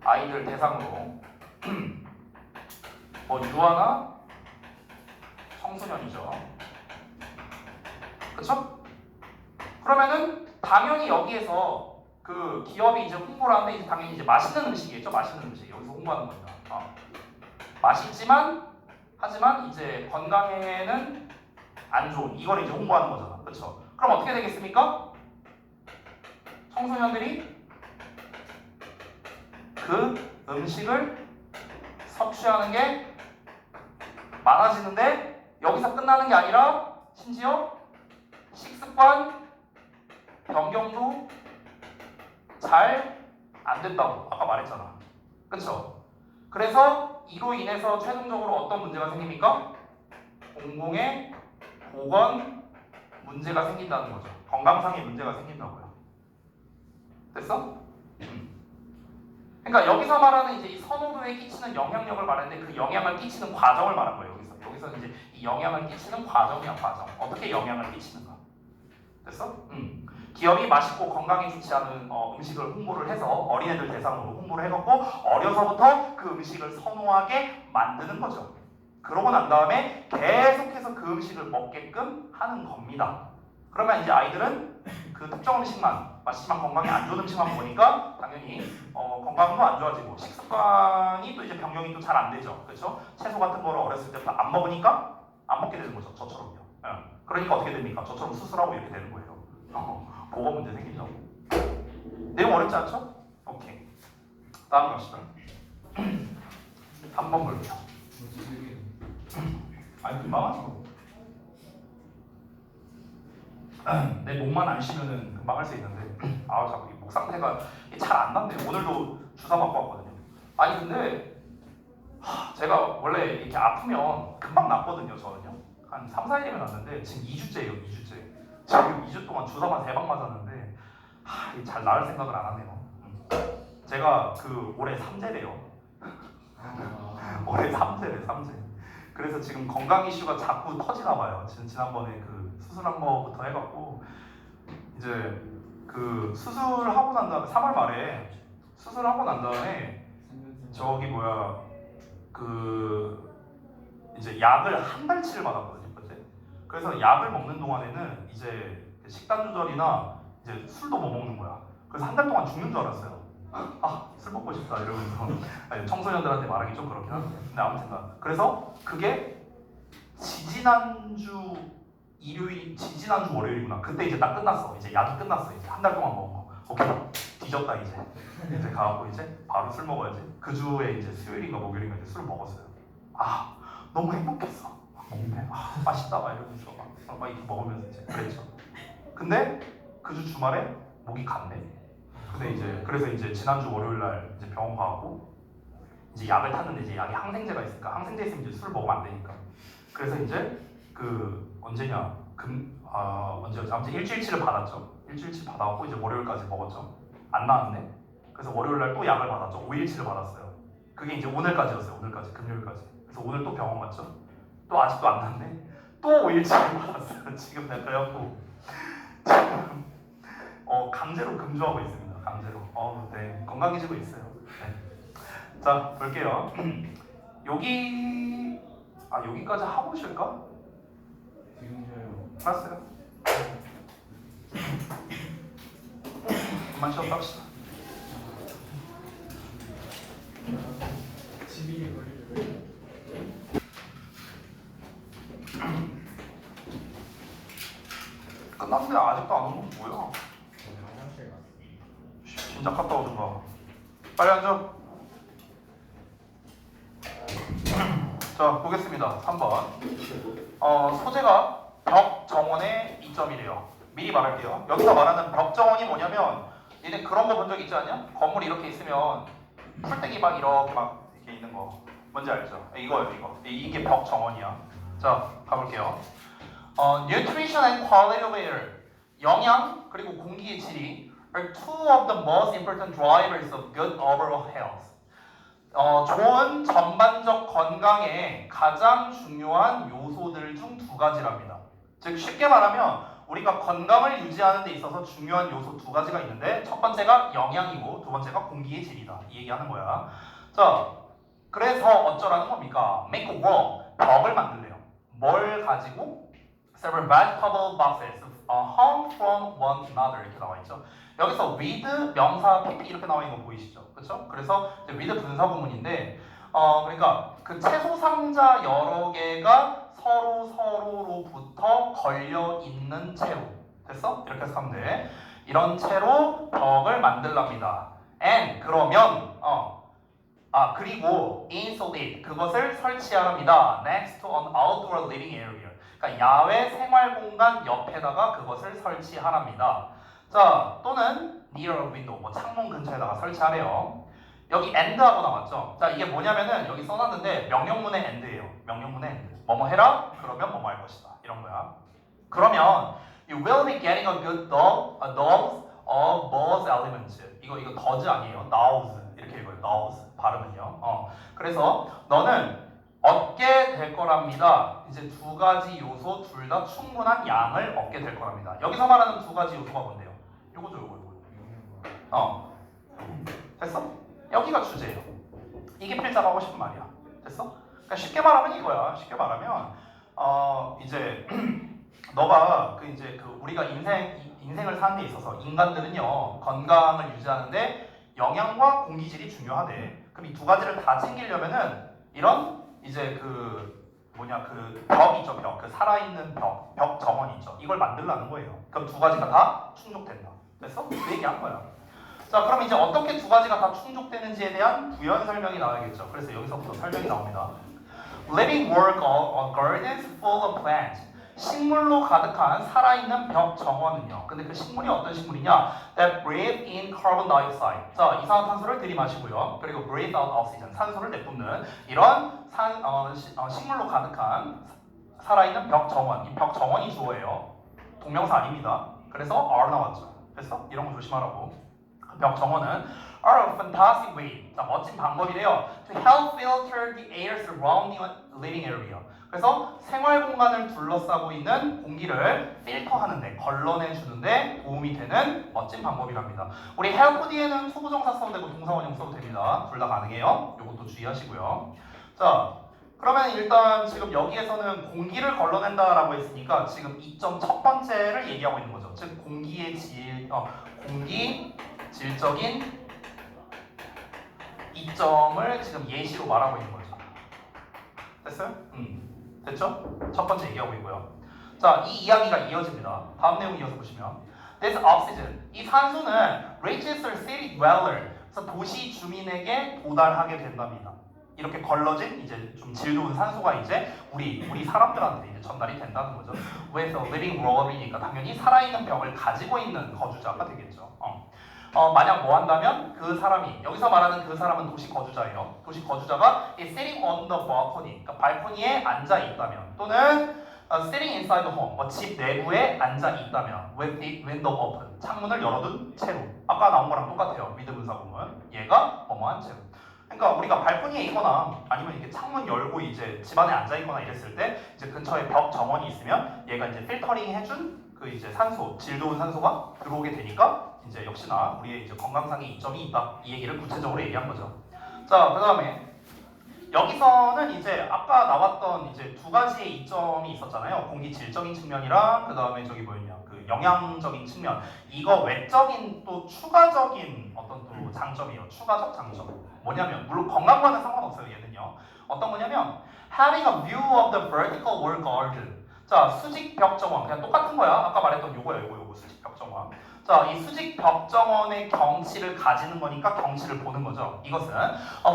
아이들 대상으로 뭐 유아나 청소년이죠. 그쵸? 그러면은 당연히 여기에서 그 기업이 이제 홍보를 하는데 이제 당연히 이제 맛있는 음식이겠죠. 맛있는 음식 여기서 홍보하는 겁니다. 맛있지만 하지만 이제 건강에는 안 좋은 이걸 이제 홍보하는 거잖아. 그렇죠? 그럼 어떻게 되겠습니까? 청소년들이 그 음식을 섭취하는 게 많아지는데 여기서 끝나는 게 아니라 심지어 식습관 변경도 잘 안 된다고 아까 말했잖아. 그쵸? 그래서 이로 인해서 최종적으로 어떤 문제가 생깁니까? 공공의 보건 문제가 생긴다는 거죠. 건강상의 문제가 생긴다고요. 됐어? 그러니까 여기서 말하는 이제 이 선호도에 끼치는 영향력을 말하는데 그 영향을 끼치는 과정을 말한 거예요. 여기서 이제 이 영향을 끼치는 과정이야, 과정. 어떻게 영향을 끼치는가? 됐어? 기업이 맛있고 건강에 좋지 않은 음식을 홍보를 해서 어린애들 대상으로 홍보를 해놓고 어려서부터 그 음식을 선호하게 만드는 거죠. 그러고 난 다음에 계속해서 그 음식을 먹게끔 하는 겁니다. 그러면 이제 아이들은 그 특정 음식만 맛있지만 건강에 안 좋은 음식만 보니까 당연히 건강도 안 좋아지고 식습관이 또 이제 변경이 또 잘 안 되죠. 그렇죠? 채소 같은 거를 어렸을 때부터 안 먹으니까 안 먹게 되는 거죠. 저처럼요. 그러니까 어떻게 됩니까? 저처럼 수술하고 이렇게 되는 거예요. 보건 문제 생기죠. 내용 어렵지 않죠? 오케이. 다음 갑시다. 한번 볼게요. 아니 금방 하죠. 내 목만 안 쉬면은 금방 할 수 있는데 자꾸 목 상태가 잘 안 낫네요. 오늘도 주사 맞고 왔거든요. 아니 근데 제가 원래 이렇게 아프면 금방 낫거든요. 저는요. 한 3, 4일이면 낫는데 지금 2주째예요. 2주째. 지금 2주 동안 주사만 3방 맞았는데 잘 나을 생각을 안 하네요. 제가 그 올해 3제래요. 올해 3제래 3제. 그래서 지금 건강 이슈가 자꾸 터지나 봐요. 지난번에 그 수술한 거부터 해갖고 이제 그 수술하고 난 다음에 3월 말에 수술하고 난 다음에 저기 뭐야 그 이제 약을 한 달치를 받았거든요. 그때. 그래서 약을 먹는 동안에는 이제 식단 조절이나 이제 술도 못 먹는 거야. 그래서 한 달 동안 죽는 줄 알았어요. 술 먹고 싶다 이러면서 아니, 청소년들한테 말하기 좀 그렇긴 한데 근데 아무튼 그래서 그게 지지난주 월요일이구나. 그때 이제 딱 끝났어. 이제 약이 끝났어. 이제 한 달 동안 먹은 거. 오케이 뒤졌다 이제 가갖고 이제 바로 술 먹어야지. 그 주에 이제 수요일인가 목요일인가 이제 술 먹었어요. 너무 행복했어. 먹네. 맛있다 막 이러면서 막 이렇게 먹으면서 이제 그랬죠. 근데 그 주 주말에 목이 갔네. 근데 이제 그래서 이제 지난주 월요일 날 이제 병원 가고 이제 약을 탔는데 이제 약이 항생제가 있으니까 항생제 있으면 이제 술을 먹으면 안 되니까. 그래서 이제 그 언제냐 언제였지? 아무튼 일주일치를 받았죠. 일주일치 받아갖고 이제 월요일까지 먹었죠. 안 나왔네. 그래서 월요일 날 또 약을 받았죠. 5일치를 받았어요. 그게 이제 오늘까지였어요. 오늘까지 금요일까지. 그래서 오늘 또 병원 갔죠. 또 아직도 안 났네. 또 5일치를 받았어요. 지금 내가 그래갖고 지금 강제로 금주하고 있습니다. 강제로. 네. 건강해지고 있어요. 네. 자, 볼게요. 여기까지 하고 오실까? 지금 알았어요. 그만 쉬었다 합시다. 12일 걸리죠. 끝났는데 아직도 안 오는 건 뭐야? 화장실 갔어. 진작 갔다 오든가. 빨리 앉아. 자, 보겠습니다. 3번. 소재가 벽 정원의 이점이래요. 미리 말할게요. 여기서 말하는 벽 정원이 뭐냐면 얘네 그런 거 본 적 있지 않냐? 건물이 이렇게 있으면 풀떼기 막 이렇게 있는 거. 뭔지 알죠? 이거예요, 이거. 이게 벽 정원이야. 자, 가볼게요. Nutrition and quality of air. 영양 그리고 공기의 질이 are two of the most important drivers of good overall health. 좋은 전반적 건강의 가장 중요한 요소들 중 두 가지랍니다. 즉 쉽게 말하면 우리가 건강을 유지하는 데 있어서 중요한 요소 두 가지가 있는데 첫 번째가 영양이고 두 번째가 공기의 질이다. 이 얘기하는 거야. 자, 그래서 어쩌라는 겁니까? Make a wall, 벽을 만들래요. 뭘 가지고? Several vegetable boxes hung from one another 이렇게 나와 있죠. 여기서 with 명사 pp 이렇게 나와 있는 거 보이시죠? 그렇죠? 그래서 이제 with 분사 구문인데 그러니까 그 채소 상자 여러 개가 서로로부터 걸려 있는 채로 됐어? 이렇게 해서 하면 돼. 이런 채로 벽을 만들랍니다. And 그러면 그리고 insulate 그것을 설치하랍니다. Next to an outdoor living area. 그러니까 야외 생활 공간 옆에다가 그것을 설치하랍니다. 자, 또는 near a window, 뭐 창문 근처에다가 설치하래요. 여기 and하고 나왔죠. 자, 이게 뭐냐면은 여기 써놨는데 명령문의 and예요. 명령문의 and. 뭐뭐 해라? 그러면 뭐뭐 할 것이다. 이런 거야. 그러면 you will be getting a good dose of both elements. 이거 does 아니에요. knows 이렇게 읽어요. knows 발음은요. 그래서 너는 얻게 될 거랍니다. 이제 두 가지 요소 둘 다 충분한 양을 얻게 될 거랍니다. 여기서 말하는 두 가지 요소가 뭔데요? 요거죠, 요거. 됐어? 여기가 주제예요. 이게 필자가 하고 싶은 말이야. 됐어? 그러니까 쉽게 말하면 이거야. 쉽게 말하면 이제 너가 우리가 인생을 사는 데 있어서 인간들은요 건강을 유지하는데 영양과 공기질이 중요하대. 그럼 이 두 가지를 다 챙기려면은 이런 이제 벽 있죠, 벽. 그 살아있는 벽 정원 있죠. 이걸 만들라는 거예요. 그럼 두 가지가 다 충족된다. 됐어? 그 얘기한 거야. 자, 그럼 이제 어떻게 두 가지가 다 충족되는지에 대한 부연 설명이 나와야겠죠. 그래서 여기서부터 설명이 나옵니다. Living work on gardens full of plants. 식물로 가득한 살아있는 벽 정원은요. 근데 그 식물이 어떤 식물이냐? That breathe in carbon dioxide. 자, 이산화탄소를 들이마시고요. 그리고 breathe out oxygen. 산소를 내뿜는 이런 식물로 가득한 살아있는 벽 정원. 이 벽 정원이 주어예요. 동명사 아닙니다. 그래서 are 나왔죠. 됐어? 이런 거 조심하라고. 벽 정원은 are a fantastic way. 자, 멋진 방법이래요. To help filter the air surrounding living area. 그래서 생활 공간을 둘러싸고 있는 공기를 필터하는데, 걸러내주는데 도움이 되는 멋진 방법이랍니다. 우리 help 뒤에는 투부정사 써도 되고 동사원형 써도 됩니다. 둘 다 가능해요. 이것도 주의하시고요. 자, 그러면 일단 지금 여기에서는 공기를 걸러낸다라고 했으니까 지금 이점 첫 번째를 얘기하고 있는 거죠. 즉 공기 질적인 이점을 지금 예시로 말하고 있는 거죠. 됐어요? 됐죠? 첫 번째 얘기하고 있고요. 자, 이 이야기가 이어집니다. 다음 내용 이어서 보시면 This oxygen, 이 산소는 reaches the city dweller, 그래서 도시 주민에게 도달하게 된답니다. 이렇게 걸러진 이제 좀 질 좋은 산소가 이제 우리 사람들한테 이제 전달이 된다는 거죠. With a living roller이니까 당연히 살아있는 벽을 가지고 있는 거주자가 되겠죠. 만약 뭐 한다면 그 사람이 여기서 말하는 그 사람은 도시 거주자예요. 도시 거주자가 sitting on the balcony, 그러니까 발코니에 앉아 있다면 또는 sitting inside the home, 집 내부에 앉아 있다면 with the window open, 창문을 열어둔 채로. 아까 나온 거랑 똑같아요. with 분사 구문. 얘가 뭐뭐한 채로. 그러니까 우리가 발코니에 있거나 아니면 이렇게 창문 열고 이제 집 안에 앉아 있거나 이랬을 때 이제 근처에 벽 정원이 있으면 얘가 이제 필터링 해준 그 이제 산소, 질 좋은 산소가 들어오게 되니까 이제 역시나 우리의 이제 건강상의 이점이 있다. 이 얘기를 구체적으로 얘기한 거죠. 자, 그다음에 여기서는 이제 아까 나왔던 이제 두 가지의 이점이 있었잖아요. 공기 질적인 측면이랑 그다음에 저기 뭐였냐? 그 영양적인 측면. 이거 외적인 또 추가적인 어떤 또 장점이에요. 추가적 장점. 뭐냐면 물론 건강과는 상관없어요. 얘는요. 어떤 거냐면 having a view of the vertical wall garden. 자, 수직 벽 정원. 그냥 똑같은 거야. 아까 말했던 요거야. 요거 수직 벽 정원. 자, 이 수직 벽 정원의 경치를 가지는 거니까 경치를 보는 거죠. 이것은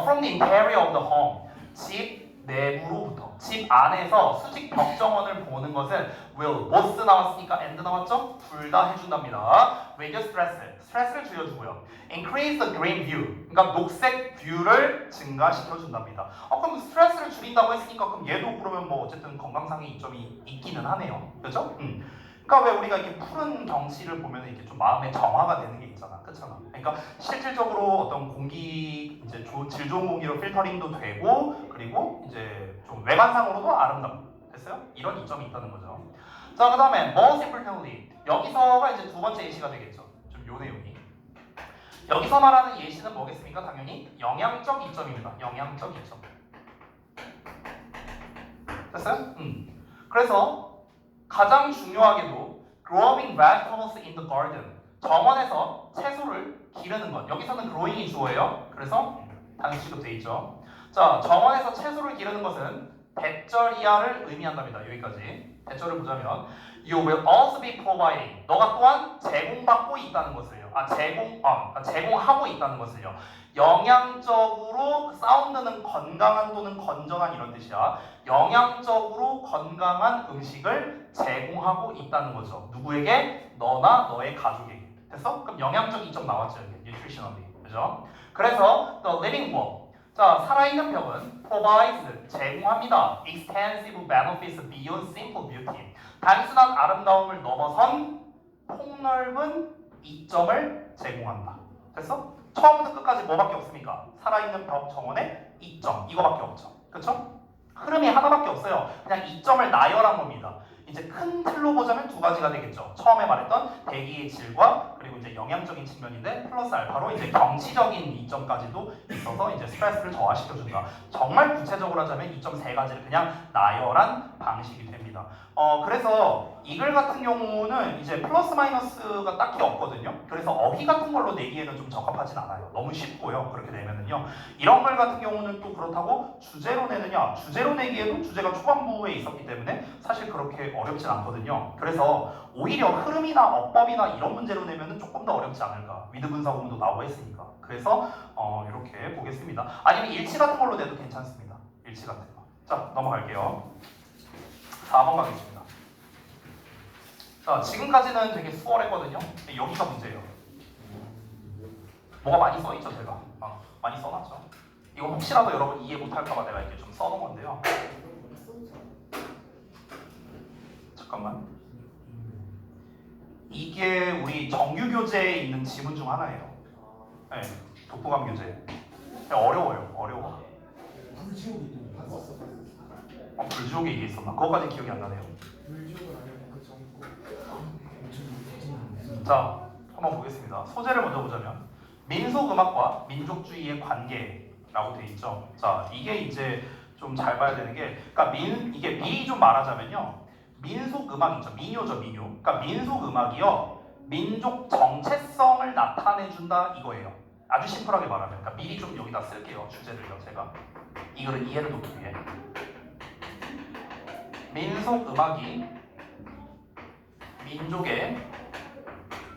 from the interior of the home. 집 내부로부터 집 안에서 수직 벽 정원을 보는 것은 will both 나왔으니까 and 나왔죠? 둘 다 해준답니다. reduce 스트레스를 줄여주고요. increase the green view, 그러니까 녹색 뷰를 증가시켜 준답니다. 그럼 스트레스를 줄인다고 했으니까 그럼 얘도 그러면 뭐 어쨌든 건강상의 이점이 있기는 하네요. 그렇죠? 그러니까 왜 우리가 이렇게 푸른 경치를 보면 이렇게 좀 마음의 정화가 되는 게 있잖아, 그렇잖아. 그러니까 실질적으로 어떤 공기 이제 질 좋은 공기로 필터링도 되고 그리고 이제 좀 외관상으로도 아름답고 됐어요? 이런 이점이 있다는 거죠. 자, 그 다음에 most importantly 여기서가 이제 두 번째 예시가 되겠죠. 좀 요 내용이. 여기서 말하는 예시는 뭐겠습니까? 당연히 영향적 이점입니다. 영향적 이점. 됐어요? 그래서 가장 중요하게도 growing vegetables in the garden 정원에서 채소를 기르는 것. 여기서는 growing이 주어예요. 그래서 당연히 취급돼 있죠. 자, 정원에서 채소를 기르는 것은 대절이야를 의미한답니다. 여기까지. 대절을 보자면 You will also be providing. 너가 또한 제공받고 있다는 것을요. 제공하고 있다는 것을요. 영양적으로 사운드는 건강한 또는 건전한 이런 뜻이야. 영양적으로 건강한 음식을 제공하고 있다는 거죠. 누구에게? 너나 너의 가족에게. 됐어? 그럼 영양적 이점 나왔죠. 여기. nutritionally. 그죠? 그래서 the living wall. 자, 살아있는 벽은 provides 제공합니다. extensive benefits beyond simple beauty. 단순한 아름다움을 넘어선 폭넓은 이점을 제공한다. 됐어? 처음부터 끝까지 뭐밖에 없습니까? 살아있는 벽 정원의 이점 이거밖에 없죠. 그렇죠? 흐름이 하나밖에 없어요. 그냥 이점을 나열한 겁니다. 이제 큰 틀로 보자면 두 가지가 되겠죠. 처음에 말했던 대기의 질과 그리고 이제 영양적인 측면인데 플러스 알파로 이제 경치적인 이점까지도 있어서 이제 스트레스를 저하시켜준다. 정말 구체적으로 하자면 이점 세 가지를 그냥 나열한 방식이 됩니다. 그래서 이글 같은 경우는 이제 플러스 마이너스가 딱히 없거든요. 그래서 어휘 같은 걸로 내기에는 좀 적합하진 않아요. 너무 쉽고요. 그렇게 되면은요. 이런 글 같은 경우는 또 그렇다고 주제로 내느냐? 주제로 내기에도 주제가 초반부에 있었기 때문에 사실 그렇게 어렵진 않거든요. 그래서 오히려 흐름이나 어법이나 이런 문제로 내면은 조금 더 어렵지 않을까. 위드 분사구문도 나오고 했으니까. 그래서 이렇게 보겠습니다. 아니면 일치 같은 걸로 내도 괜찮습니다. 일치 같은 거. 자, 넘어갈게요. 4번 가겠습니다. 자, 지금까지는 되게 수월했거든요. 여기가 문제예요. 뭐가 많이 써있죠, 제가. 많이 써놨죠. 이거 혹시라도 여러분 이해 못할까봐 내가 이렇게 좀 써놓은 건데요. 잠깐만. 이게 우리 정규 교재에 있는 지문 중 하나예요. 네, 독후감 교재. 어려워요, 어려워. 불지옥에 이게 있었나? 그거까지 기억이 안 나네요. 자, 한번 보겠습니다. 소재를 먼저 보자면 민속음악과 민족주의의 관계라고 돼 있죠. 자, 이게 이제 좀 잘 봐야 되는 게, 그러니까 이게 미리 좀 말하자면요. 민속음악 있죠. 민요죠, 민요. 그러니까 민속음악이요. 민족 정체성을 나타내준다 이거예요. 아주 심플하게 말하면. 그러니까 미리 좀 여기다 쓸게요. 주제를요, 제가. 이거를 이해를 돕기 위해. 민속음악이 민족의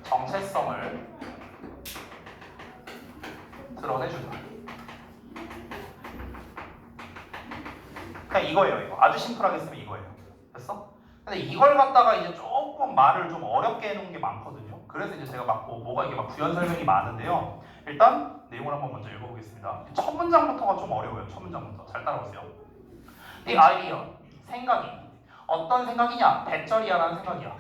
정체성을 드러내준다. 그냥 이거예요. 이거. 아주 심플하게 쓰면 이거예요. 됐어? 근데 이걸 갖다가 이제 조금 말을 좀 어렵게 해놓은 게 많거든요. 그래서 이제 제가 뭐가 이게 막 부연 설명이 많은데요. 일단 내용을 한번 먼저 읽어보겠습니다. 첫 문장부터가 좀 어려워요. 첫 문장부터. 잘 따라오세요. The idea, 생각이. 어떤 생각이냐? 대절이야라는 생각이야.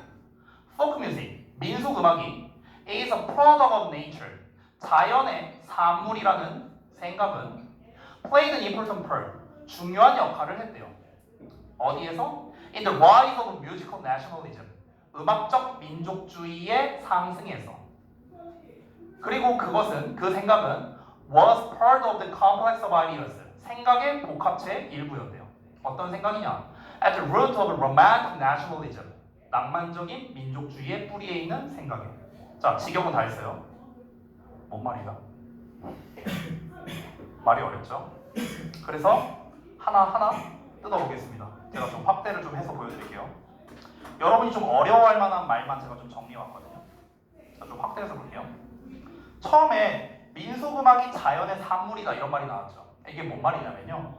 Folk music, 민속음악이 is a product of nature, 자연의 산물이라는 생각은 played an important part, 중요한 역할을 했대요. 어디에서? In the rise of musical nationalism, 음악적 민족주의의 상승에서. 그리고 그 생각은 was part of the complex of ideas, 생각의 복합체의 일부였대요. 어떤 생각이냐? At the root of romantic nationalism, 낭만적인 민족주의의 뿌리에 있는 생각이에요. 자, 직역은 다 했어요. 뭔 말이야? 말이 어렵죠? 그래서 하나하나 뜯어보겠습니다. 제가 좀 확대를 좀 해서 보여드릴게요. 여러분이 좀 어려워할 만한 말만 제가 좀 정리해왔거든요. 자, 좀 확대해서 볼게요. 처음에 민속음악이 자연의 산물이다 이런 말이 나왔죠. 이게 뭔 말이냐면요.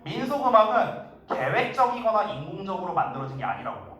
민속음악은 계획적이거나 인공적으로 만들어진 게 아니라고요.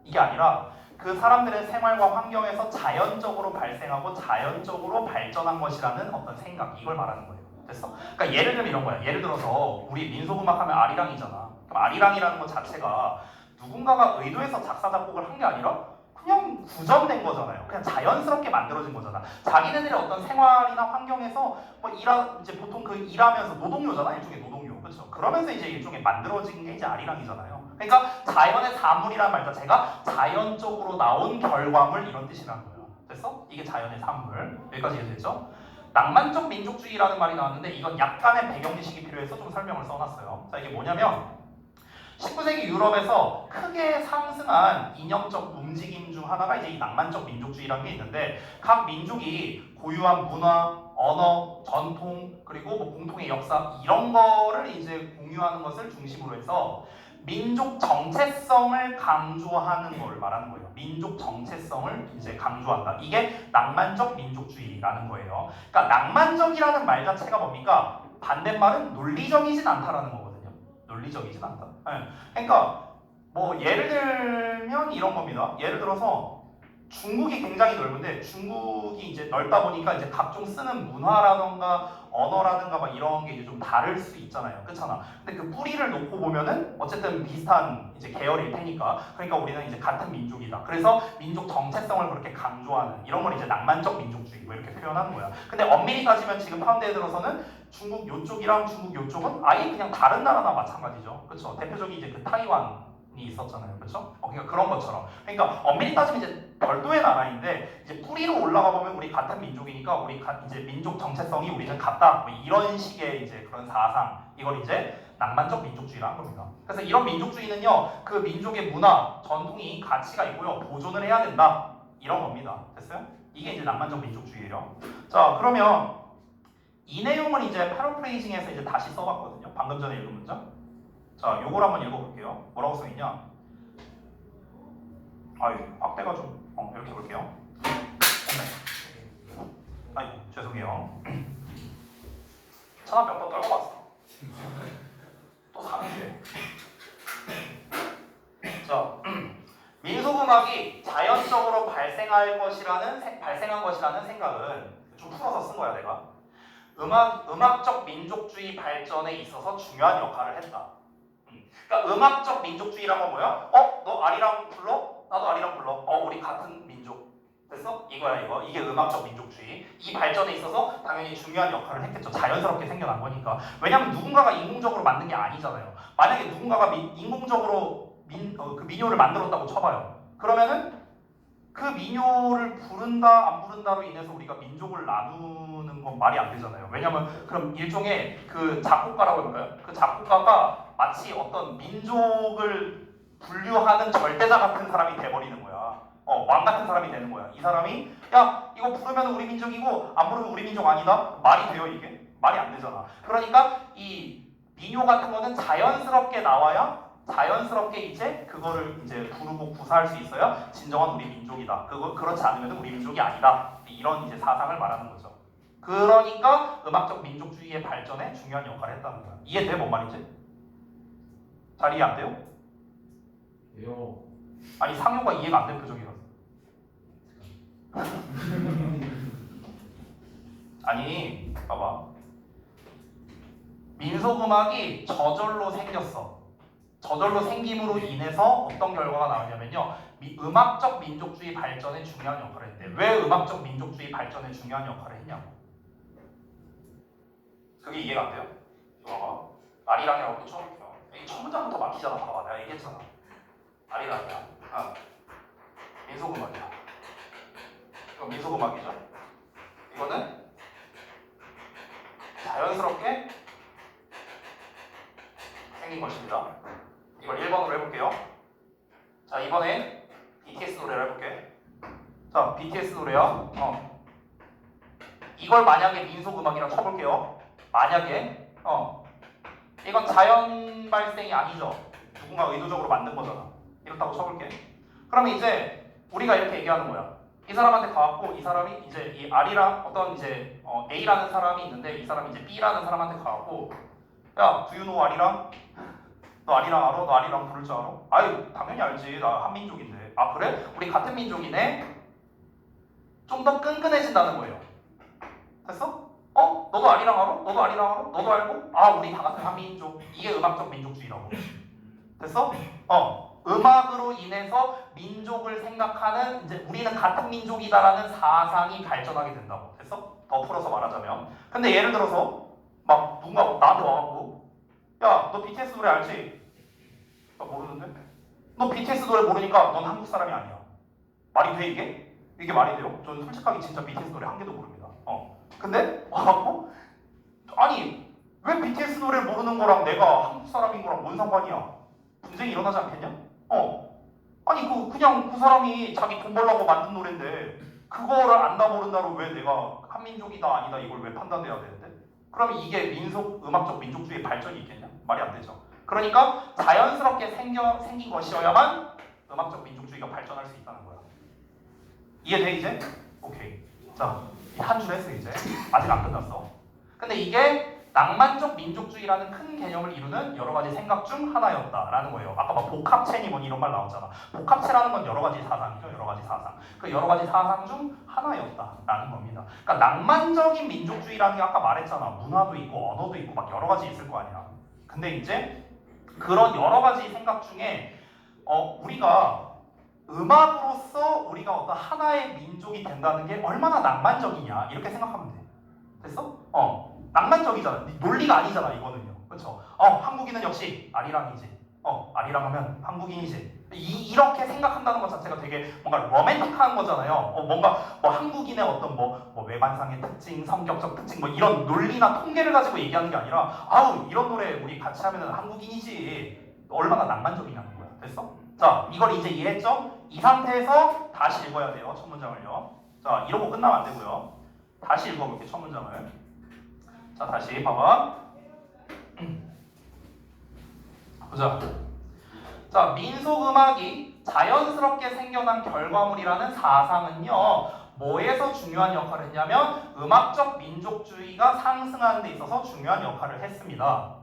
이게 아니라 그 사람들의 생활과 환경에서 자연적으로 발생하고 자연적으로 발전한 것이라는 어떤 생각, 이걸 말하는 거예요. 됐어? 그러니까 예를 들면 이런 거야. 예를 들어서 우리 민속음악 하면 아리랑이잖아. 그럼 아리랑이라는 것 자체가 누군가가 의도해서 작사 작곡을 한 게 아니라 그냥 구전된 거잖아요. 그냥 자연스럽게 만들어진 거잖아. 자기네들의 어떤 생활이나 환경에서 뭐 이제 보통 그 일하면서 노동요잖아. 일종의 노동요. 그렇죠? 그러면서 이제 일종의 만들어진 게 이제 아리랑이잖아요. 그러니까 자연의 산물이라는 말 자체가 자연적으로 나온 결과물 이런 뜻이라는 거예요. 됐어? 이게 자연의 산물. 여기까지 이해됐죠? 낭만적 민족주의라는 말이 나왔는데 이건 약간의 배경 지식이 필요해서 좀 설명을 써놨어요. 자, 이게 뭐냐면 19세기 유럽에서 크게 상승한 이념적 움직임 중 하나가 이제 이 낭만적 민족주의라는 게 있는데 각 민족이 고유한 문화, 언어, 전통 그리고 뭐 공통의 역사 이런 거를 이제 공유하는 것을 중심으로 해서 민족 정체성을 강조하는 걸 말하는 거예요. 민족 정체성을 이제 강조한다. 이게 낭만적 민족주의라는 거예요. 그러니까 낭만적이라는 말 자체가 뭡니까? 반대말은 논리적이진 않다라는 거거든요. 논리적이진 않다. 네. 그러니까 뭐 예를 들면 이런 겁니다. 예를 들어서 중국이 굉장히 넓은데 중국이 이제 넓다 보니까 이제 각종 쓰는 문화라던가 언어라든가 막 이런 게 이제 좀 다를 수 있잖아요. 그렇잖아. 근데 그 뿌리를 놓고 보면은 어쨌든 비슷한 이제 계열일 테니까 그러니까 우리는 이제 같은 민족이다. 그래서 민족 정체성을 그렇게 강조하는 이런 걸 이제 낭만적 민족주의 뭐 이렇게 표현하는 거야. 근데 엄밀히 따지면 지금 현대에 들어서는 중국 요쪽이랑 중국 요쪽은 아예 그냥 다른 나라나 마찬가지죠. 그렇죠. 대표적인 이제 그 타이완 이 있었잖아요, 그렇죠? 그러니까 그런 것처럼, 그러니까 엄밀히 따지면 이제 별도의 나라인데 이제 뿌리로 올라가 보면 우리 같은 민족이니까 우리 이제 민족 정체성이 우리는 같다, 뭐 이런 식의 이제 그런 사상, 이걸 이제 낭만적 민족주의라는 겁니다. 그래서 이런 민족주의는요, 그 민족의 문화, 전통이 가치가 있고요, 보존을 해야 된다, 이런 겁니다. 됐어요? 이게 이제 낭만적 민족주의예요. 자, 그러면 이 내용을 이제 패러프레이징해서 이제 다시 써봤거든요. 방금 전에 읽은 문장. 자, 요걸 한번 읽어볼게요. 뭐라고 써있냐? 아유, 확대가 좀 이렇게 해볼게요. 아이고, 죄송해요. 천하 몇 번 떨고 왔어. 또 사는데. 자, 민속음악이 자연적으로 발생한 것이라는 생각은 좀 풀어서 쓴 거야, 내가. 음악적 민족주의 발전에 있어서 중요한 역할을 했다. 그러니까 음악적 민족주의란 건 뭐야? 너 아리랑 불러? 나도 아리랑 불러. 우리 같은 민족. 됐어? 이거야 이거. 이게 음악적 민족주의. 이 발전에 있어서 당연히 중요한 역할을 했겠죠. 자연스럽게 생겨난 거니까. 왜냐면 누군가가 인공적으로 만든 게 아니잖아요. 만약에 누군가가 인공적으로 그 민요를 만들었다고 쳐봐요. 그러면은 그 민요를 부른다 안 부른다로 인해서 우리가 민족을 나누는 건 말이 안 되잖아요. 왜냐면 그럼 일종의 그 작곡가라고 할까요? 그 작곡가가 마치 어떤 민족을 분류하는 절대자 같은 사람이 돼버리는 거야. 왕 같은 사람이 되는 거야. 이 사람이 야 이거 부르면 우리 민족이고 안 부르면 우리 민족 아니다? 말이 돼요 이게? 말이 안 되잖아. 그러니까 이 민요 같은 거는 자연스럽게 나와야 자연스럽게 이제 그거를 이제 부르고 구사할 수 있어야 진정한 우리 민족이다. 그렇지 않으면 우리 민족이 아니다. 이런 이제 사상을 말하는 거죠. 그러니까 음악적 민족주의의 발전에 중요한 역할을 했다는 거야. 이해돼? 뭔 말인지? 잘 이해 안 돼요? 돼요. 아니 상효가 이해가 안 된 표정이라서. 아니 봐봐. 민속음악이 저절로 생겼어. 저절로 생김으로 인해서 어떤 결과가 나오냐면요. 음악적 민족주의 발전에 중요한 역할을 했대. 왜 음악적 민족주의 발전에 중요한 역할을 했냐고. 그게 이해가 안 돼요? 이거 봐봐. 아리랑이라고 쳐볼게요. 이 첫 문장부터 막히잖아. 봐봐. 내가 얘기했잖아. 아리랑이야. 민속음악이야. 이거 민속음악이죠. 이거는 자연스럽게 생긴 것입니다. 이걸 1번으로 해볼게요. 자, 이번에 BTS 노래를 해볼게. 자, BTS 노래야. 이걸 만약에 민속음악이라 쳐볼게요. 만약에 이건 자연 발생이 아니죠. 누군가 의도적으로 만든 거잖아. 이렇다고 쳐볼게. 그러면 이제 우리가 이렇게 얘기하는 거야. 이 사람한테 가갖고 이 사람이 이제 이 R이랑 어떤 이제 A라는 사람이 있는데 이 사람이 이제 B라는 사람한테 가갖고 야, do you know R이랑? 너 아리랑 알아? 너 아리랑 부를 줄 알아? 아유 당연히 알지. 나 한민족인데. 아 그래? 우리 같은 민족이네? 좀 더 끈끈해진다는 거예요. 됐어? 너도 아리랑 알아? 너도 아리랑 알아? 너도 알고? 아 우리 다 같은 한민족. 이게 음악적 민족주의라고. 됐어? 음악으로 인해서 민족을 생각하는 이제 우리는 같은 민족이다라는 사상이 발전하게 된다고. 됐어? 더 풀어서 말하자면. 근데 예를 들어서 막 누군가 나한테 와갖고 야, 너 BTS 노래 알지? 나 모르는데? 너 BTS 노래 모르니까 넌 한국 사람이 아니야. 말이 돼 이게? 이게 말이 돼요? 저는 솔직하게 진짜 BTS 노래 한 개도 모릅니다. 근데 와갖고 아니 왜 BTS 노래를 모르는 거랑 내가 한국 사람인 거랑 뭔 상관이야? 분쟁이 일어나지 않겠냐? 아니 그냥 그 사람이 자기 돈 벌려고 만든 노래인데 그거를 안다 모른다로 왜 내가 한민족이다 아니다 이걸 왜 판단해야 되는데? 그러면 이게 음악적 민족주의의 발전이 있겠냐? 말이 안 되죠. 그러니까 자연스럽게 생긴 것이어야만 음악적 민족주의가 발전할 수 있다는 거야. 이해돼 이제? 오케이. 자, 한 줄 했어 이제. 아직 안 끝났어. 근데 이게 낭만적 민족주의라는 큰 개념을 이루는 여러 가지 생각 중 하나였다라는 거예요. 아까 막 복합체니 뭐니 이런 말 나왔잖아. 복합체라는 건 여러 가지 사상이죠. 여러 가지 사상. 그 여러 가지 사상 중 하나였다라는 겁니다. 그러니까 낭만적인 민족주의라는 게 아까 말했잖아. 문화도 있고 언어도 있고 막 여러 가지 있을 거 아니야. 근데 이제 그런 여러 가지 생각 중에 우리가 음악으로서 우리가 어떤 하나의 민족이 된다는 게 얼마나 낭만적이냐 이렇게 생각하면 돼. 됐어? 낭만적이잖아. 논리가 아니잖아 이거는요. 그렇죠? 한국인은 역시 아리랑이지. 아리랑하면 한국인이지. 이렇게 생각한다는 것 자체가 되게 뭔가 로맨틱한 거잖아요. 뭔가 한국인의 어떤 외관상의 특징, 성격적 특징 이런 논리나 통계를 가지고 얘기하는 게 아니라 이런 노래 우리 같이 하면은 한국인이지. 얼마나 낭만적이냐는 거야. 됐어? 자, 이걸 이제 이해했죠? 이 상태에서 다시 읽어야 돼요. 첫 문장을요. 자, 이러고 끝나면 안 되고요. 다시 읽어볼게요. 첫 문장을. 자, 다시 봐봐. 보자. 자, 민속음악이 자연스럽게 생겨난 결과물이라는 사상은요, 뭐에서 중요한 역할을 했냐면 음악적 민족주의가 상승하는 데 있어서 중요한 역할을 했습니다.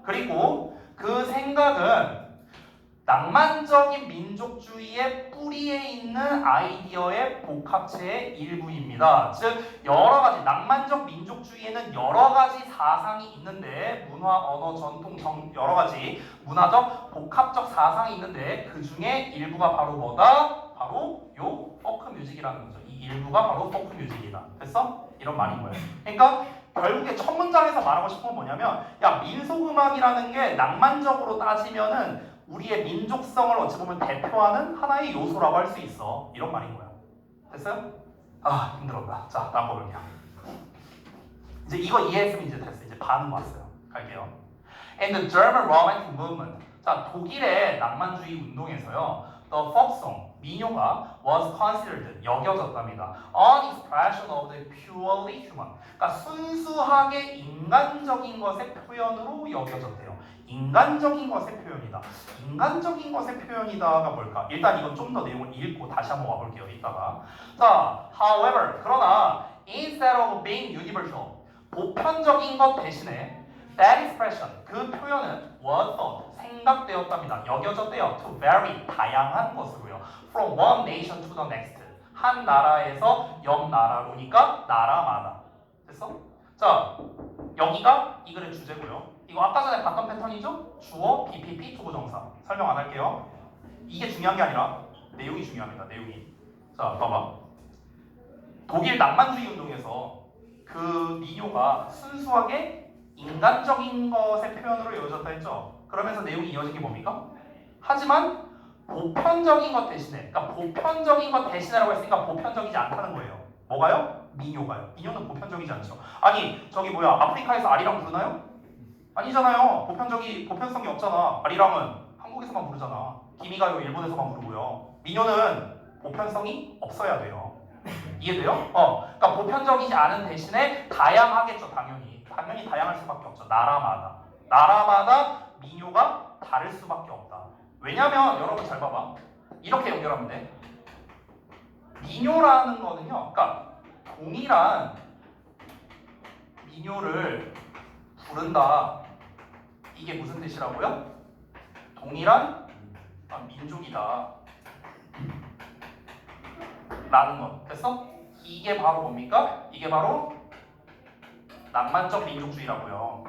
그리고 그 생각은 낭만적인 민족주의의 뿌리에 있는 아이디어의 복합체의 일부입니다. 즉 여러 가지 낭만적 민족주의에는 여러 가지 사상이 있는데 문화, 언어, 전통, 여러 가지 문화적 복합적 사상이 있는데 그 중에 일부가 바로 뭐다? 바로 요 포크 뮤직이라는 거죠. 이 일부가 바로 포크 뮤직이다. 됐어? 이런 말인 거예요. 그러니까 결국에 첫 문장에서 말하고 싶은 건 뭐냐면 민속음악이라는 게 낭만적으로 따지면은 우리의 민족성을 어찌 보면 대표하는 하나의 요소라고 할 수 있어. 이런 말인 거야. 됐어요? 힘들었다. 자, 다음 거 볼게요. 이제 이거 이해했으면 이제 됐어. 이제 반응 왔어요. 갈게요. In the German Romantic Movement. 자, 독일의 낭만주의 운동에서요. The folk song, 민요가 was considered, 여겨졌답니다. An expression of the purely human. 그러니까 순수하게 인간적인 것의 표현으로 여겨졌대요. 인간적인 것의 표현이다. 인간적인 것의 표현이다가 뭘까? 일단 이건 좀 더 내용을 읽고 다시 한번 와볼게요. 이따가. 자, however, 그러나 instead of being universal, 보편적인 것 대신에 that expression, 그 표현은 was thought, 생각되었답니다. 여겨졌대요. To vary, 다양한 것으로요. From one nation to the next. 한 나라에서 옆 나라로니까 나라마다. 됐어? 자, 여기가 이 글의 주제고요. 이거 아까 전에 봤던 패턴이죠? 주어, BPP, 투부정사. 설명 안 할게요. 이게 중요한 게 아니라 내용이 중요합니다. 내용이. 자, 봐봐. 독일 낭만주의 운동에서 그 민요가 순수하게 인간적인 것의 표현으로 이어졌다 했죠? 그러면서 내용이 이어진 게 뭡니까? 하지만 보편적인 것 대신에, 그러니까 보편적인 것 대신에라고 했으니까 보편적이지 않다는 거예요. 뭐가요? 민요가요. 민요는 보편적이지 않죠. 아니, 저기 뭐야, 아프리카에서 아리랑 부르나요? 아니잖아요. 보편성이 없잖아. 아리랑은 한국에서만 부르잖아. 기미가요 일본에서만 부르고요. 민요는 보편성이 없어야 돼요. 이해돼요? 그러니까 보편적이지 않은 대신에 다양하겠죠. 당연히 다양할 수밖에 없죠. 나라마다 민요가 다를 수밖에 없다. 왜냐면 여러분 잘 봐봐. 이렇게 연결하면 돼. 민요라는 거는요. 그러니까 동일한 민요를 부른다. 이게 무슨 뜻이라고요? 동일한 민족이다. 라는 것. 됐어? 이게 바로 뭡니까? 이게 바로 낭만적 민족주의라고요.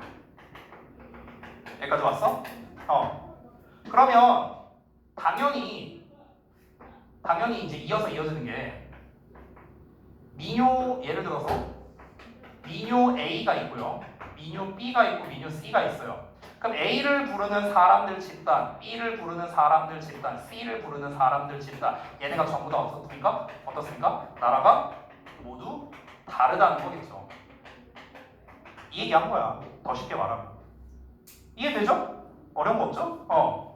여기까지 왔어? 그러면 당연히 이제 이어지는 게 민요, 예를 들어서 민요 A가 있고요. 민요 B가 있고 민요 C가 있어요. 그럼 A를 부르는 사람들 집단, B를 부르는 사람들 집단, C를 부르는 사람들 집단 얘네가 전부 다 어떻습니까? 나라가 모두 다르다는 거겠죠. 이 얘기한 거야. 더 쉽게 말하면. 이해되죠? 어려운 거 없죠?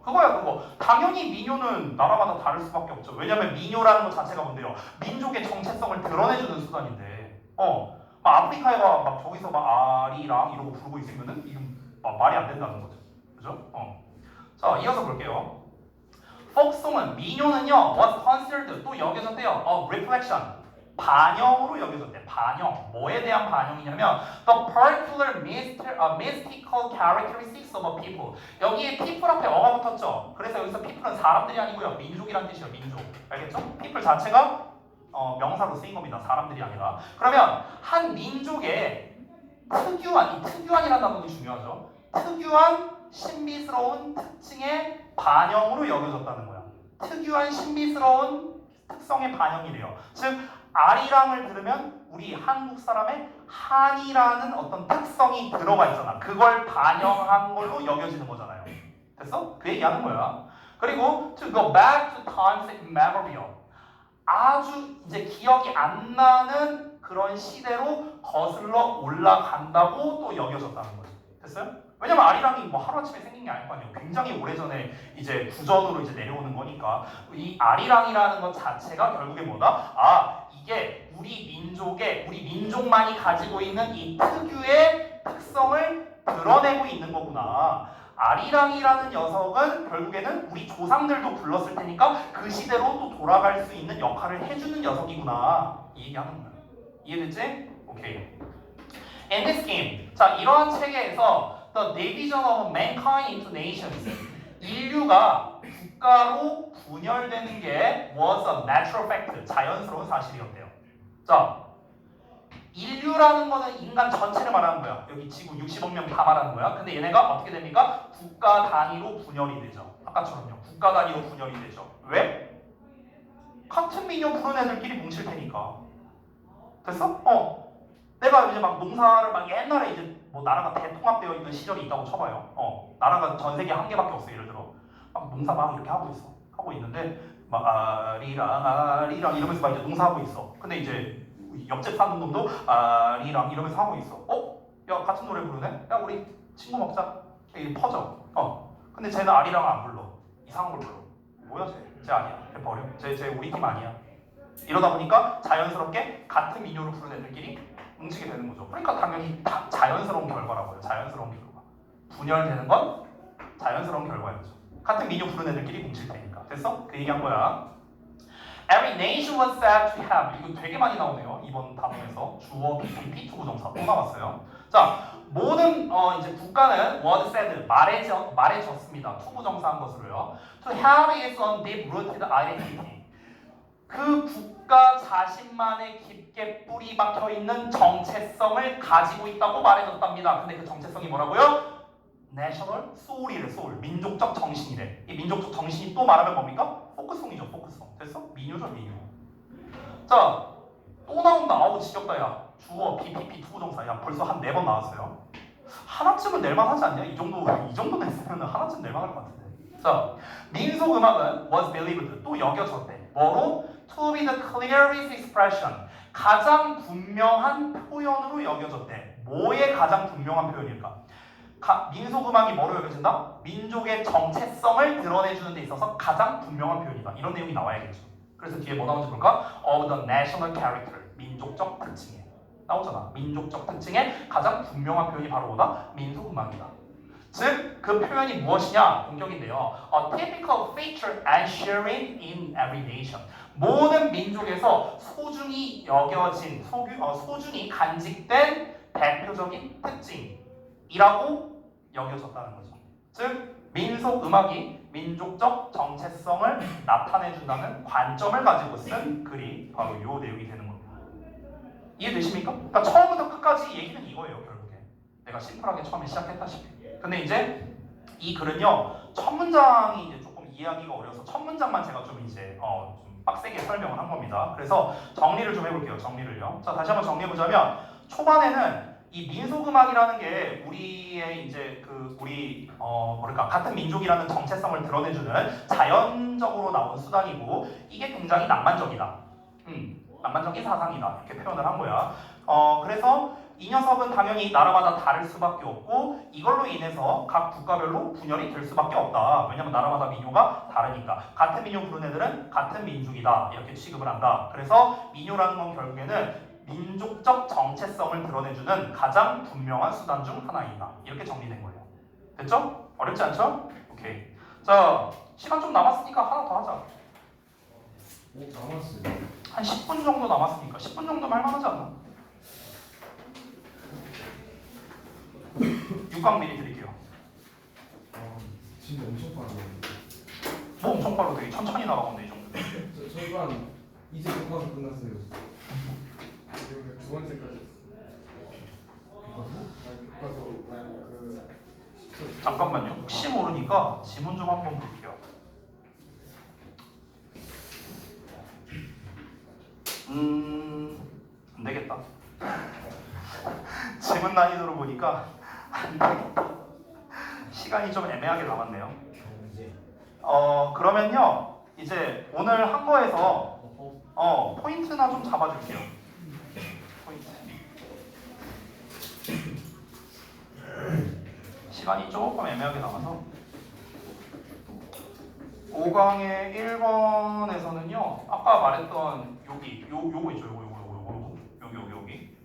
그거야 그거. 당연히 민요는 나라마다 다를 수밖에 없죠. 왜냐면 민요라는 것 자체가 뭔데요? 민족의 정체성을 드러내주는 수단인데 막 아프리카에 막 저기서 막 아리랑 이러고 부르고 있으면은 이건 막 말이 안 된다는 거죠. 그죠? 자, 이어서 볼게요. 폭송은 민요는요 was considered 또 여겨졌대요. reflection 반영으로 여겨졌대. 반영. 뭐에 대한 반영이냐면 the particular mystical characteristics of a people. 여기에 people 앞에 어가 붙었죠. 그래서 여기서 people은 사람들이 아니고요. 민족이란 뜻이에요. 민족. 알겠죠? people 자체가 명사로 쓰인 겁니다. 사람들이 아니라. 그러면 한 민족의 특유한이라는 단어도 중요하죠. 특유한 신비스러운 특징의 반영으로 여겨졌다는 거야. 특유한 신비스러운 특성의 반영이래요. 즉 아리랑을 들으면 우리 한국 사람의 한이라는 어떤 특성이 들어가 있잖아. 그걸 반영한 걸로 여겨지는 거잖아요. 됐어? 그 얘기하는 거야. 그리고 to go back to times immemorial. 아주 이제 기억이 안 나는 그런 시대로 거슬러 올라간다고 또 여겨졌다는 거죠. 됐어요? 왜냐면 아리랑이 뭐 하루아침에 생긴 게 아닐 거 아니에요. 굉장히 오래전에 이제 구전으로 이제 내려오는 거니까 이 아리랑이라는 것 자체가 결국에 뭐다? 이게 우리 민족만이 가지고 있는 이 특유의 특성을 드러내고 있는 거구나. 아리랑이라는 녀석은 결국에는 우리 조상들도 불렀을 테니까 그 시대로 또 돌아갈 수 있는 역할을 해주는 녀석이구나. 이 얘기하는 거야. 이해됐지? 오케이. In this game, 자 이러한 체계에서 the division of mankind into nations, 인류가 국가로 분열되는 게 was a natural fact, 자연스러운 사실이었대요. 자, 인류라는 거는 인간 전체를 말하는 거야. 여기 지구 60억 명 다 말하는 거야. 근데 얘네가 어떻게 됩니까? 국가 단위로 분열이 되죠. 아까처럼요. 국가 단위로 분열이 되죠. 왜? 같은 민요 부른 애들끼리 뭉칠 테니까. 됐어? 내가 이제 막 농사를 막 옛날에 이제 뭐 나라가 대통합되어 있는 시절이 있다고 쳐봐요. 나라가 전 세계 한 개밖에 없어. 예를 들어 막 농사 막 이렇게 하고 있는데 막 아리랑 이러면서 막 이제 농사하고 있어. 근데 이제 옆집 사는 놈도 아리랑 이러면서 하고 있어. 야 같은 노래 부르네? 야 우리 친구 먹자. 이게 퍼져. 근데 쟤는 아리랑을 안 불러. 이상한 걸 불러. 뭐야 쟤 아니야. 쟤 버려. 쟤 우리 팀 아니야. 이러다 보니까 자연스럽게 같은 민요를 부르는 애들끼리 뭉치게 되는 거죠. 그러니까 당연히 자연스러운 결과라고요. 자연스러운 결과. 분열되는 건 자연스러운 결과였죠. 같은 민요 부르는 애들끼리 뭉칠 테니까. 됐어? 그 얘기한 거야. Every nation was said to have. 이거 되게 많이 나오네요. 이번 단어에서 주어, PP, 투부정사 또 나왔어요. 자, 모든 이제 국가는 was said 말해졌습니다. 투부정사한 것으로요. To have its own deep-rooted identity. 그 국가 자신만의 깊게 뿌리 박혀 있는 정체성을 가지고 있다고 말해줬답니다. 근데 그 정체성이 뭐라고요? National soul이래. soul. 민족적 정신이래. 이 민족적 정신이 또 말하면 뭡니까? 포크송이죠. 포크송. 됐어? 민요죠. 민요. 자, 또 나온다. 아우 지겹다 야. 주어, PPP, 투부정사. 야 벌써 한 4번 나왔어요. 하나쯤은 낼만 하지 않냐? 이 정도 냈으면 하나쯤 낼만 할 것 같은데. 자, 민속음악은 was believed. 또 여겨졌대. 뭐로? To be the clearest expression. 가장 분명한 표현으로 여겨졌대. 뭐의 가장 분명한 표현일까? 민속음악이 뭐로 여겨진다? 민족의 정체성을 드러내주는 데 있어서 가장 분명한 표현이다. 이런 내용이 나와야겠죠. 그래서 뒤에 뭐 나오는지 볼까? Of the national character. 민족적 특징에. 나오잖아. 민족적 특징의 가장 분명한 표현이 바로 뭐다? 민속음악이다. 즉, 그 표현이 무엇이냐? 공격인데요. A typical feature and sharing in every nation. 모든 민족에서 소중히 여겨진, 소중히 간직된 대표적인 특징이라고 여겨졌다는 거죠. 즉, 민속 음악이 민족적 정체성을 나타내준다는 관점을 가지고 쓴 글이 바로 이 내용이 되는 겁니다. 이해되십니까? 그러니까 처음부터 끝까지 얘기는 이거예요, 결국에. 내가 심플하게 처음에 시작했다시피. 근데 이제 이 글은요, 첫 문장이 이제 조금 이해하기가 어려서 첫 문장만 제가 좀 이제 좀 빡세게 설명을 한 겁니다. 그래서 정리를 좀 해볼게요. 정리를요. 자, 다시 한번 정리해보자면 초반에는 이 민속음악이라는 게 우리의 이제 뭐랄까 같은 민족이라는 정체성을 드러내주는 자연적으로 나온 수단이고 이게 굉장히 낭만적이다. 낭만적인 사상이다 이렇게 표현을 한 거야. 그래서 이 녀석은 당연히 나라마다 다를 수밖에 없고 이걸로 인해서 각 국가별로 분열이 될 수밖에 없다. 왜냐면 나라마다 민요가 다르니까. 같은 민요 부르는 애들은 같은 민족이다 이렇게 취급을 한다. 그래서 민요라는 건 결국에는 민족적 정체성을 드러내주는 가장 분명한 수단 중 하나이다. 이렇게 정리된 거예요. 됐죠? 어렵지 않죠? 오케이. 자, 시간 좀 남았으니까 하나 더 하자. 오, 남았어요. 한 10분 정도 남았으니까 10분 정도면 할만하지 않나? 6강 미리 드릴게요. 아, 진짜 엄청 빠르네. 뭐 엄청 빠르고 되게 천천히 나가건데 이 정도. 저희가 이제 교과서 끝났어요. 지금 두 번째까지 교과서 잠깐만요. 혹시 모르니까 지문 좀 한번 볼게요. 안 되겠다. 지문 난이도로 보니까 안 되겠다. 시간이 좀 애매하게 남았네요. 그러면요. 이제 오늘 한 거에서 포인트나 좀 잡아줄게요. 포인트. 시간이 조금 애매하게 남아서 5강의 1번에서는요 아까 말했던 요거 있죠 요거 여기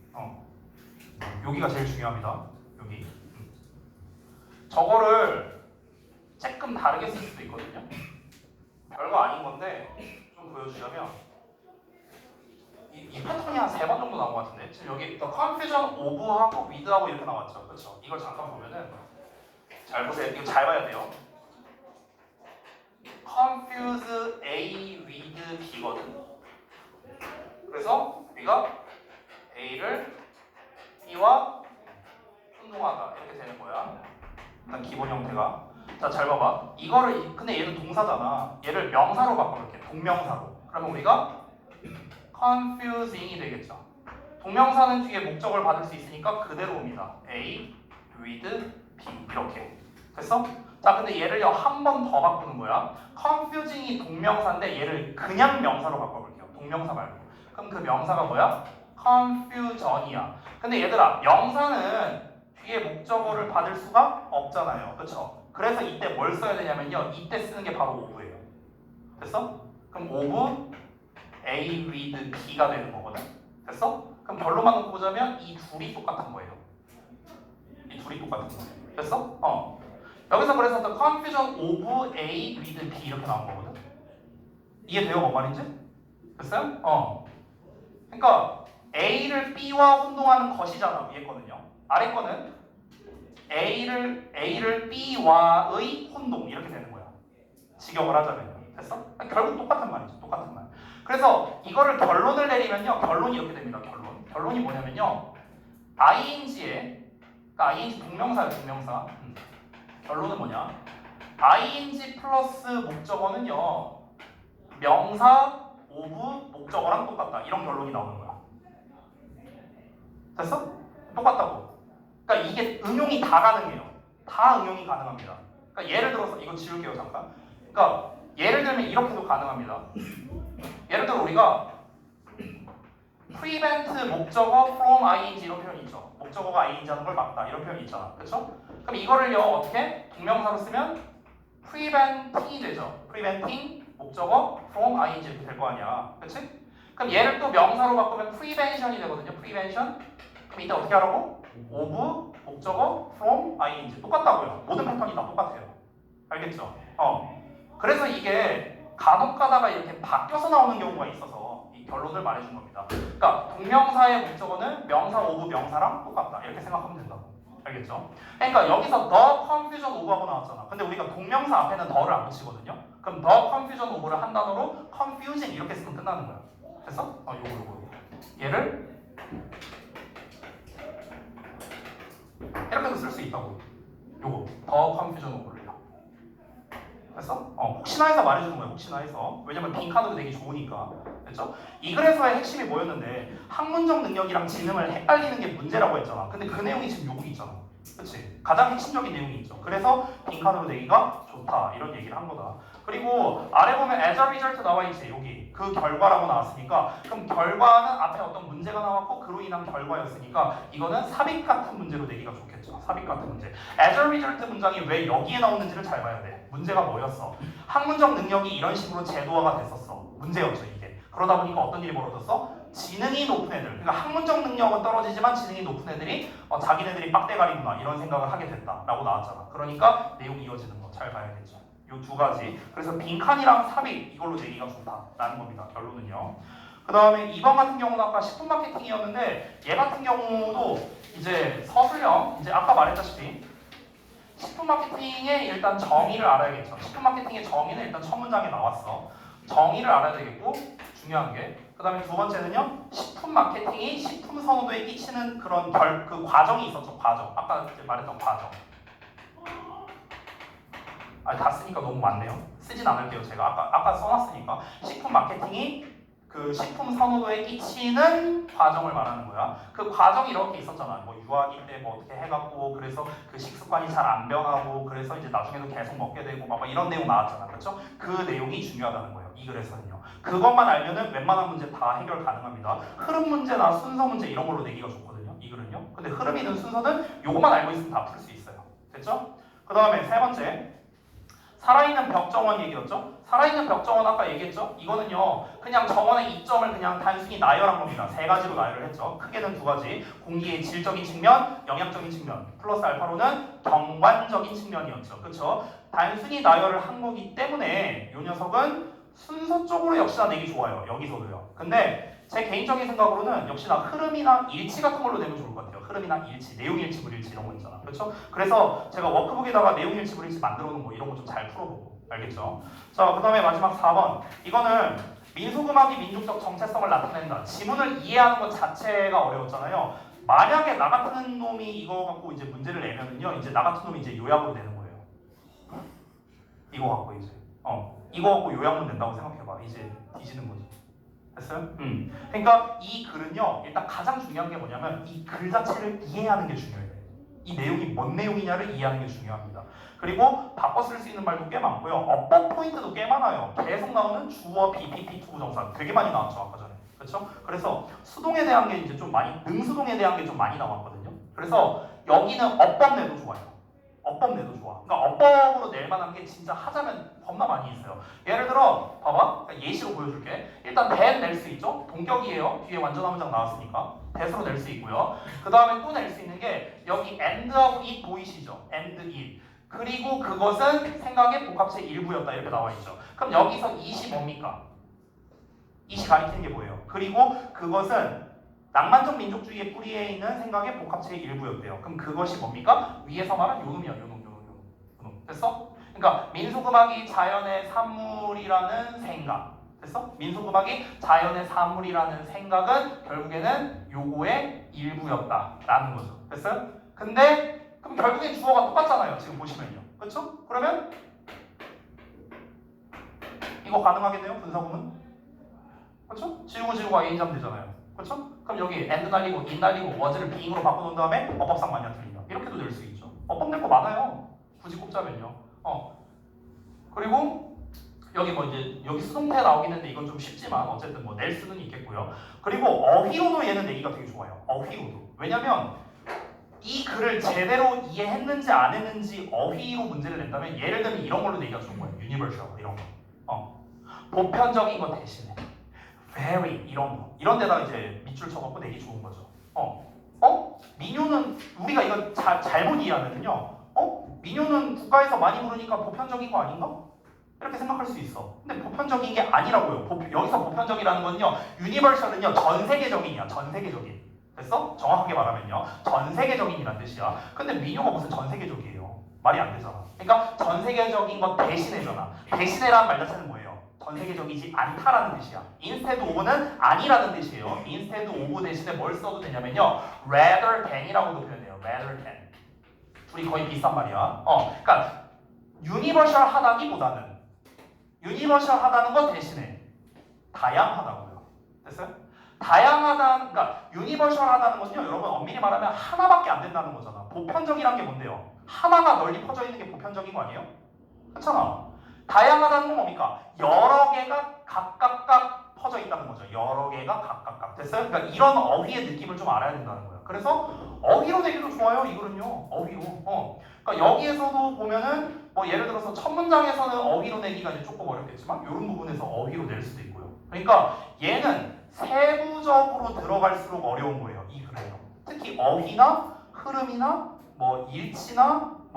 여기가 제일 중요합니다. 여기 저거를 조금 다르게 쓸 수도 있거든요. 별거 아닌 건데 좀 보여주자면 이 패턴이 한 3번 정도 나온 것 같은데 지금 여기 The Confusion of하고 with하고 이렇게 나왔죠. 그렇죠? 이걸 잠깐 보면은 잘 보세요. 이거 잘 봐야 돼요. confuse A with B거든. 그래서 우리가 A를 B와 혼동하다 이렇게 되는 거야. 일단 기본 형태가. 자, 잘 봐봐. 이거를 근데 얘는 동사잖아. 얘를 명사로 바꿔볼게. 동명사로. 그러면 우리가 confusing이 되겠죠. 동명사는 뒤에 목적을 받을 수 있으니까 그대로 옵니다. A with B 이렇게. 됐어? 자, 근데 얘를요 한 번 더 바꾸는 거야. confusing이 동명사인데 얘를 그냥 명사로 바꿔볼게요. 동명사 말고. 그럼 그 명사가 뭐야? confusion이야. 근데 얘들아, 명사는 뒤에 목적어를 받을 수가 없잖아요. 그렇죠? 그래서 이때 뭘 써야 되냐면요. 이때 쓰는 게 바로 of예요. 됐어? 그럼 of A with B가 되는 거거든. 됐어? 그럼 결론만 놓고 보자면 이 둘이 똑같은 거예요. 이 둘이 똑같은 거예요. 됐어? 여기서 그래서 the confusion of A with B 이렇게 나온 거거든. 이해돼요? 뭔 말인지? 됐어요? 그러니까 A를 B와 혼동하는 것이잖아. 위에 거는요. 아래 거는 A를 B와의 혼동 이렇게 되는 거야. 직역을 하자면요. 됐어? 결국 똑같은 말이죠. 똑같은 말. 그래서 이거를 결론을 내리면요. 결론이 이렇게 됩니다. 결론이 뭐냐면요. ing에 그러니까 ing 동명사예요. 동명사. 결론은 뭐냐? ing 플러스 목적어는요. 명사 of 목적어랑 똑같다. 이런 결론이 나오는 거야. 됐어? 똑같다고. 그러니까 이게 응용이 다 가능해요. 다 응용이 가능합니다. 그러니까 예를 들어서 이거 지울게요. 잠깐. 그러니까 예를 들면 이렇게도 가능합니다. 예를 들어 우리가 prevent 목적어 from ing 이런 표현이 있죠. 목적어가 ing 하는 걸 막다 이런 표현이 있잖아. 그렇죠? 그럼 이거를요 어떻게 동명사로 쓰면 preventing이 되죠. preventing 목적어 from ing 이렇게 될 거 아니야. 그렇지? 그럼 얘를 또 명사로 바꾸면 prevention이 되거든요. prevention. 그럼 이때 어떻게 하라고? of 목적어 from ing 똑같다고요. 모든 패턴이 다 똑같아요. 알겠죠? 그래서 이게 간혹 가다가 이렇게 바뀌어서 나오는 경우가 있어서 이 결론을 말해준 겁니다. 그러니까 동명사의 목적어는 명사 of 명사랑 똑같다. 이렇게 생각하면 된다고. 알겠죠? 그러니까 여기서 the confusion of하고 나왔잖아. 근데 우리가 동명사 앞에는 the를 안 붙이거든요. 그럼 the confusion of를 한 단어로 confusing 이렇게 쓰면 끝나는 거야. 됐어? 요거. 얘를 이렇게도 쓸 수 있다고. 요거 the confusion of를요. 됐어? 혹시나 해서 말해주는 거야. 혹시나 해서. 왜냐면 빈칸으로 되기 좋으니까. 됐죠? 이 글에서의 핵심이 뭐였는데 학문적 능력이랑 지능을 헷갈리는 게 문제라고 했잖아. 근데 그 내용이 지금 여기 있잖아. 그치? 가장 핵심적인 내용이 있죠. 그래서 빈칸으로 내기가 좋다 이런 얘기를 한 거다. 그리고 아래 보면 as a result 나와 있지. 여기 그 결과라고 나왔으니까 그럼 결과는 앞에 어떤 문제가 나왔고 그로 인한 결과였으니까 이거는 삽입 같은 문제로 내기가 좋겠죠. 삽입 같은 문제. as a result 문장이 왜 여기에 나오는지를 잘 봐야 돼. 문제가 뭐였어? 학문적 능력이 이런 식으로 제도화가 됐었어. 문제였죠 이게. 그러다 보니까 어떤 일이 벌어졌어? 지능이 높은 애들, 그러니까 학문적 능력은 떨어지지만 지능이 높은 애들이 자기네들이 빡대가리구나 이런 생각을 하게 됐다라고 나왔잖아. 그러니까 내용이 이어지는 거 잘 봐야겠죠. 요 두 가지. 그래서 빈칸이랑 삽입 이걸로 내기가 좋다라는 겁니다. 결론은요. 그 다음에 2번 같은 경우는 아까 10분 마케팅이었는데 얘 같은 경우도 이제 서술형, 이제 아까 말했다시피 10분 마케팅의 일단 정의를 알아야겠죠. 10분 마케팅의 정의는 일단 첫 문장에 나왔어. 정의를 알아야 되겠고 중요한 게 그 다음에 두 번째는요. 식품 마케팅이 식품 선호도에 끼치는 그런 그 과정이 있었죠. 과정. 아까 이제 말했던 과정. 다 쓰니까 너무 많네요. 쓰진 않을게요. 제가 아까 써놨으니까 식품 마케팅이 그 식품 선호도에 끼치는 과정을 말하는 거야. 그 과정이 이렇게 있었잖아. 뭐 유아기 때 뭐 어떻게 해갖고 그래서 그 식습관이 잘 안 변하고 그래서 이제 나중에도 계속 먹게 되고 막 이런 내용 나왔잖아. 그렇죠? 그 내용이 중요하다는 거예요. 이 글에서는요. 그것만 알면은 웬만한 문제 다 해결 가능합니다. 흐름 문제나 순서 문제 이런 걸로 내기가 좋거든요. 이 글은요. 근데 흐름이든 순서는 요것만 알고 있으면 다 풀 수 있어요. 됐죠? 그 다음에 세 번째. 살아있는 벽 정원 얘기였죠? 살아있는 벽 정원 아까 얘기했죠? 이거는요 그냥 정원의 이점을 그냥 단순히 나열한 겁니다. 세 가지로 나열을 했죠. 크게는 두 가지. 공기의 질적인 측면, 영양적인 측면. 플러스 알파로는 경관적인 측면이었죠. 그렇죠? 단순히 나열을 한 거기 때문에 이 녀석은 순서적으로 역시나 내기 좋아요. 여기서도요. 근데 제 개인적인 생각으로는 역시나 흐름이나 일치 같은 걸로 내면 좋을 것 같아요. 흐름이나 일치, 내용 일치, 불일치 이런 거 있잖아. 그렇죠? 그래서 제가 워크북에다가 내용 일치, 불일치 만들어 놓은 거 이런 거 좀 잘 풀어보고. 알겠죠? 자, 그 다음에 마지막 4번. 이거는 민속음악이 민족적 정체성을 나타낸다. 지문을 이해하는 것 자체가 어려웠잖아요. 만약에 나 같은 놈이 이거 갖고 이제 문제를 내면은요, 이제 나 같은 놈이 이제 요약으로 내는 거예요. 이거 갖고 이제. 이거 갖고 요약문 낸다고 생각해봐. 이제 뒤지는 거지. 됐어요? 그러니까 이 글은요, 일단 가장 중요한 게 뭐냐면 이 글 자체를 이해하는 게 중요해요. 이 내용이 뭔 내용이냐를 이해하는 게 중요합니다. 그리고 바꿔 쓸 수 있는 말도 꽤 많고요. 어법 포인트도 꽤 많아요. 계속 나오는 주어, BPP, 투부정사 되게 많이 나왔죠 아까 전에. 그렇죠? 그래서 수동에 대한 게 이제 좀 많이, 능수동에 대한 게 좀 많이 나왔거든요. 그래서 여기는 어법 내도 좋아요. 어법 내도 좋아. 그러니까 어법으로 낼 만한 게 진짜 하자면 겁나 많이 있어요. 예를 들어 봐봐. 예시로 보여줄게. 일단 that 낼 수 있죠. 동격이에요. 뒤에 완전한 문장 나왔으니까 that으로 낼 수 있고요. 그 다음에 또 낼 수 있는 게 여기 and하고 it 보이시죠? and it. 그리고 그것은 생각의 복합체 일부였다 이렇게 나와 있죠. 그럼 여기서 it이 뭡니까? it이 가리키는 게 뭐예요? 그리고 그것은 낭만적 민족주의의 뿌리에 있는 생각의 복합체의 일부였대요. 그럼 그것이 뭡니까? 위에서 말한 요놈이야. 요놈. 됐어? 그러니까 민속음악이 자연의 산물이라는 생각. 됐어? 민속음악이 자연의 산물이라는 생각은 결국에는 요거의 일부였다라는 거죠. 됐어요? 근데 그럼 결국에 주어가 똑같잖아요. 지금 보시면요. 그렇죠? 그러면 이거 가능하겠네요. 분사구문. 그렇죠? 지우고 A인자면 되잖아요. 그렇죠? 그럼 여기 and 날리고 in 날리고 was를 being으로 바꿔놓은 다음에 어법상 마냥 틀린다. 이렇게도 낼 수 있죠. 어법 낼 거 많아요. 굳이 꼽자면요. 그리고 여기 뭐 이제 여기 수동태 나오겠는데 이건 좀 쉽지만 어쨌든 뭐 낼 수는 있겠고요. 그리고 어휘로도 얘는 내기가 되게 좋아요. 어휘로도. 왜냐면 이 글을 제대로 이해했는지 안 했는지 어휘로 문제를 낸다면 예를 들면 이런 걸로 내기가 좋은 거예요. universal 이런 거. 보편적인 거 대신에 very 이런 거. 이런 데다가 이제 밑줄 쳐갖고 내기 좋은 거죠. 민요는 우리가 이거 잘못 이해하면은요. 민요는 국가에서 많이 부르니까 보편적인 거 아닌가? 이렇게 생각할 수 있어. 근데 보편적인 게 아니라고요. 여기서 보편적이라는 건요. 유니버셜은요. 전 세계적인이야. 전 세계적인. 됐어? 정확하게 말하면요. 전 세계적인이란 뜻이야. 근데 민요가 무슨 전 세계적이에요? 말이 안 되잖아. 그러니까 전 세계적인 것 대신해잖아. 대신해라는 말 자체는 뭐예요? 전 세계적이지 않다라는 뜻이야. instead of는 아니라는 뜻이에요. instead of 대신에 뭘 써도 되냐면요. rather than이라고도 표현해요. rather than. 둘이 거의 비슷한 말이야. 그러니까 유니버셜하다기보다는 유니버셜하다는 것 대신에 다양하다고요. 됐어요? 다양하다는, 그러니까 유니버셜하다는 것은요, 여러분 엄밀히 말하면 하나밖에 안 된다는 거잖아. 보편적이란 게 뭔데요? 하나가 널리 퍼져 있는 게 보편적인 거 아니에요? 그렇잖아. 다양하다는 건 뭡니까? 여러 개가 각각 퍼져 있다는 거죠. 여러 개가 각각. 됐어요? 그러니까 이런 어휘의 느낌을 좀 알아야 된다는 거예요. 그래서 어휘로 내기도 좋아요. 이 글은요. 어휘로. 그러니까 여기에서도 보면은 뭐 예를 들어서 첫 문장에서는 어휘로 내기가 이제 조금 어렵겠지만 이런 부분에서 어휘로 낼 수도 있고요. 그러니까 얘는 세부적으로 들어갈수록 어려운 거예요. 이 글은요. 특히 어휘나 흐름이나 뭐 일치나